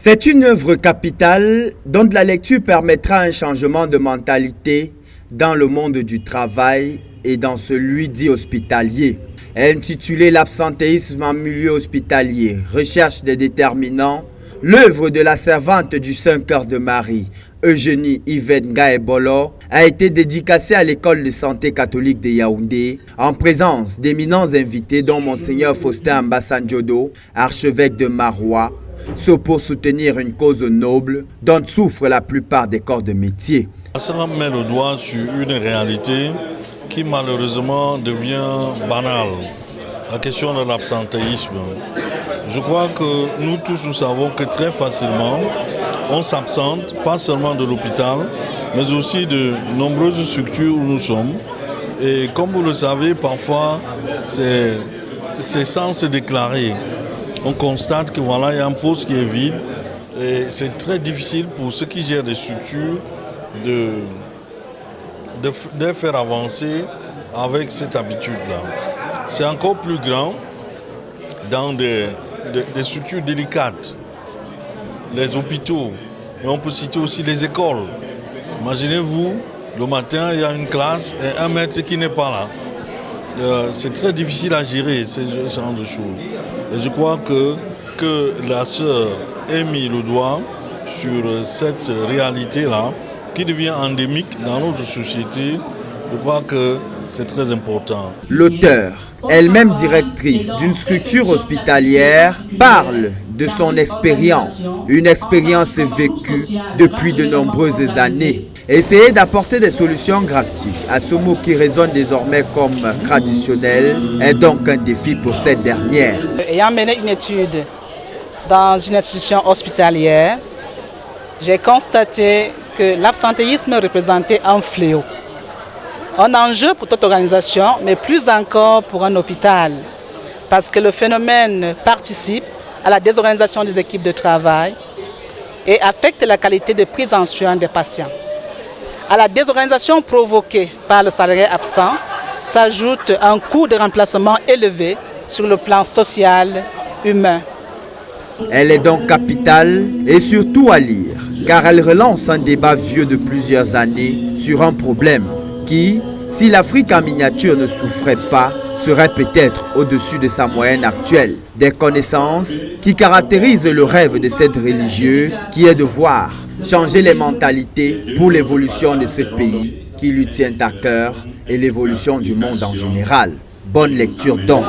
C'est une œuvre capitale dont la lecture permettra un changement de mentalité dans le monde du travail et dans celui dit hospitalier. Intitulée L'absentéisme en milieu hospitalier, recherche des déterminants, l'œuvre de la servante du Saint-Cœur de Marie, Eugénie Yvette Ngaebolo, a été dédicacée à l'école de santé catholique de Yaoundé en présence d'éminents invités dont Monseigneur Faustin Mbassanjodo, archevêque de Maroua, pour soutenir une cause noble dont souffrent la plupart des corps de métier. Ça met le doigt sur une réalité qui malheureusement devient banale, la question de l'absentéisme. Je crois que nous tous nous savons que très facilement on s'absente, pas seulement de l'hôpital, mais aussi de nombreuses structures où nous sommes. Et comme vous le savez, parfois c'est sans se déclarer. On constate que voilà, il y a un poste qui est vide et c'est très difficile pour ceux qui gèrent des structures de faire avancer avec cette habitude-là. C'est encore plus grand dans des structures délicates, les hôpitaux, mais on peut citer aussi les écoles. Imaginez-vous, le matin, il y a une classe et un maître qui n'est pas là. C'est très difficile à gérer ce genre de choses. Et je crois que la sœur ait mis le doigt sur cette réalité-là qui devient endémique dans notre société. Je crois que c'est très important. L'auteure, elle-même directrice d'une structure hospitalière, parle de son expérience, une expérience vécue depuis de nombreuses années. Essayer d'apporter des solutions drastiques à ce mot qui résonne désormais comme traditionnel est donc un défi pour cette dernière. Ayant mené une étude dans une institution hospitalière, j'ai constaté que l'absentéisme représentait un fléau. Un enjeu pour toute organisation, mais plus encore pour un hôpital, parce que le phénomène participe à la désorganisation des équipes de travail et affecte la qualité de prise en soin des patients. À la désorganisation provoquée par le salarié absent s'ajoute un coût de remplacement élevé sur le plan social, humain. Elle est donc capitale et surtout à lire, car elle relance un débat vieux de plusieurs années sur un problème qui, si l'Afrique en miniature ne souffrait pas, serait peut-être au-dessus de sa moyenne actuelle. Des connaissances qui caractérisent le rêve de cette religieuse qui est de voir changer les mentalités pour l'évolution de ce pays qui lui tient à cœur et l'évolution du monde en général. Bonne lecture donc.